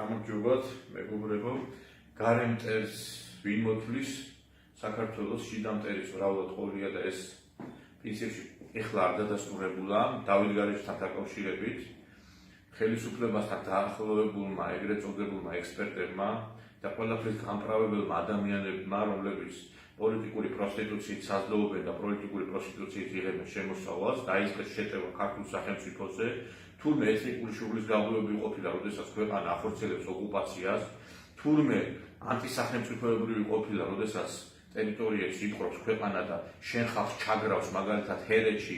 გამარჯობათ, მეგობრებო. გარემტერს ვინ მოთვლის საქართველოს შიდა მტერის რაოდად ყოლია და ეს პრინციპში ეხლა არ დადასტურებულა დავით გარეჯთან დაკავშირებით ხელისუფლებასთან დაახლოებულმა ეგრეთ წოდებულმა ექსპერტებმა და ყველაფრის გამправებელმა ადამიანებმა, რომლებიც პოლიტიკური პროსტიტუციით საზრდოობენ და პოლიტიკური პროსტიტუციით იღებენ შემოსავალს, დაიწყეს შეტევა ქართულ სახელმწიფოზე, თურმე ეთნიკური შუღლის გაუგებრობა ყოფილა, როდესაც ქვეყანა ახორციელებს ოკუპაციას, თურმე ანტისახელმწიფოებრივი ყოფილა, როდესაც ტერიტორიებში იპყრობს ქვეყანა და შენ ხალხს ჩაგრავს, მაგალითად ჰერეთში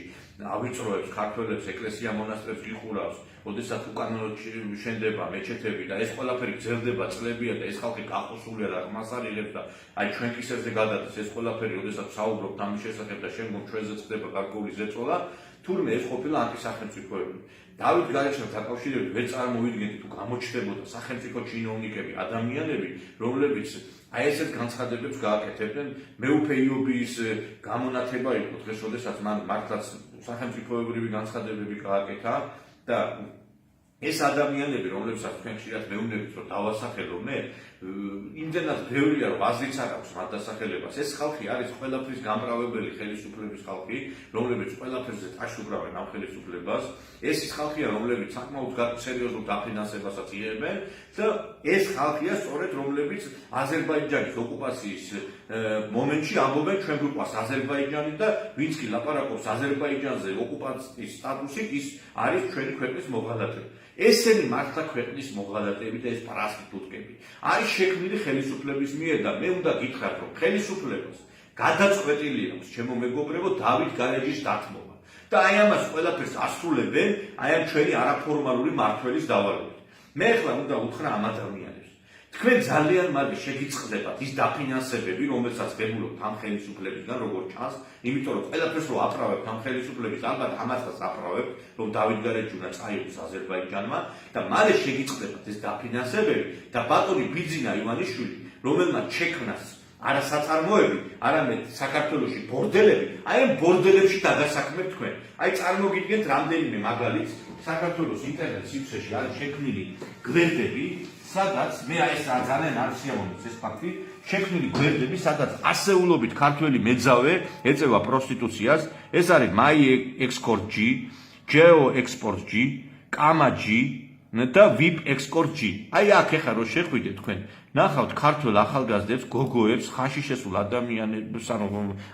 ავიწროებს ქართველებს, ეკლესია მონასტრებს იხურავს, როდესაც უკანონოდ შენდება მეჩეთები და ეს ყველაფერი გრძელდება წლებია და ეს ხალხი გაყოსულია და მასალილებს და აი ჩვენ კისერზე გადადის ეს ყველაფერი, როდესაც საუბრობთ ამის შესახებ და შემდგომ ჩვენზე ხდება გარკვეული ზეწოლა, თურმე ეს ყოფილა ანტისახელმწიფოებრივი. დავით გარეჯთან დაკავშირებით ვერ წარმოვიდგენთ თუ გამოჩნდებოდა სახელმწიფო ჩინოვნიკები, ადამიანები, რომლებიც აი ესეთ განცხადებებს გააკეთებდნენ. მეუფე იობიის გამონათება იყო დღეს, როდესაც მან მართლაც სახელმწიფოებრივი განცხადებები გააკეთა და ეს ადამიანები, რომლებსაც თქვენ ხშირად მეუბნებით, რომ დავასახელო მე, იმდენად ბევრია, რომ აზრიც არ აქვს მათ დასახელებას. ეს ხალხი არის ყველაფრის გამправებელი ხელისუფლების ხალხი, რომლებიც ყველაფერზე ტაშუგრავენ ამ ხელისუფლებას. ეს ის ხალხია, რომლებიც საკმაოდ სერიოზულ დაფინანსებასაც იღებენ და ეს ხალხია სწორედ, რომლებიც აზერბაიჯანის ოკუპაციის მომენტში ამბობენ ჩვენ გვიყვარს აზერბაიჯანი და ვინც კი ლაპარაკობს აზერბაიჯანზე ოკუპაციის სტატუსით, ის არის ჩვენი ქვეყნის მოღალატე. ესენი მართლა ქვეყნის მოღალატეები და ეს პრასტიტუტკები არის შექმნილი ხელისუფლების მიერ და მე უნდა გითხრათ, რომ ხელისუფლებას გადაწყვეტილი აქვს ჩემო მეგობრებო დავით გარეჯის დათმობა და აი ამას ყველაფერს ასრულებენ აი ამ ჩვენი არაფორმალური მმართველის დავალებით. მე ახლა უნდა უთხრა ამ ადამიანებს, თქვენ ძალიან მალე შეგიწყდებათ ის დაფინანსებები, რომელსაც გებულობთ ამ ხელისუფლებისგან, როგორც ჩანს, იმიტომ რომ ყველაფერს რო აპრავებთ ამ ხელისუფლების, ალბათ ამასაც აპრავებთ, რომ დავით გარეჯი უნდა წაიღოს აზერბაიჯანმა და მალე შეგიწყდებათ ეს დაფინანსებები და ბატონი ბიძინა ივანიშვილი, რომელმაც შექმნას არა საწარმოები, არამედ საქართველოში ბორდელები, აი ამ ბორდელებში დაგასაქმებთ თქვენ. აი წარმოგიდგენთ რამდენიმე მაგალითს, საქართველოს ინტერნეტ სივრცეში არის შექმნილი გვერდები, სადაც მე ეს ძალიან არ შეამონებს ეს ფაქტი, შექმნილი გვერდები, სადაც ასეულობით ქართველი მეძავე ეწევა პროსტიტუციას, ეს არის My Export G, Geo Export G, Kama G და VIP Export G. აი აქ ეხლა რო შეხვიდეთ თქვენ, ნახავთ ქართველ ახალგაზრდებს, გოგოებს, ხანში შესულ ადამიანებს, ანუ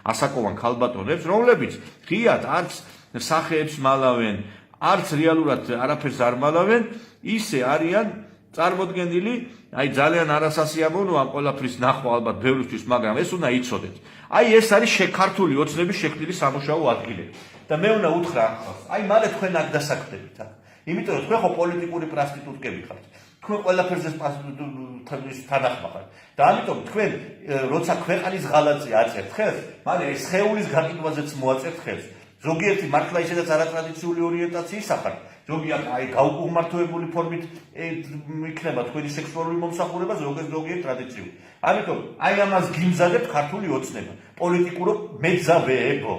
ასაკოვან ქალბატონებს, რომლებიც ღიად არც სახეებს მალავენ, არც რეალურად არაფერს არ მალავენ, ისე არიან წარმოდგენილი, აი ძალიან არასასიამოვნო ამ ყველაფრის ნახვა ალბათ ბევრისთვის, მაგრამ ეს უნდა იცოდეთ. აი ეს არის ქართული ოცნების შექმნილი სამუშაო ადგილები. და მე უნდა უთხრა ამ ხალხს, აი მალე თქვენ აქ დასაქმდებით აქ. იმიტომ რომ თქვენ ხო პოლიტიკური პრასტიტუტკები ხართ. თქვენ ყველაფერზე თანახმა ხართ. და ამიტომ თქვენ როცა ქვეყანის ღალატზე აწერთ ხელს, მალე ეს სხეულის გაყიდვაზეც მოაწერთ ხელს. ზოგიერთი მართლა ისედაც არატრადიციული ორიენტაციის ახართ. ზოგიერთ აი გაუკუღმართოებული ფორმით იქნება თქვენი სექსუალური მომსახურება, ზოგიერთ ტრადიციული. ამიტომ აი ამას გიმზადებთ ქართული ოცნება, პოლიტიკურო მეძავეებო.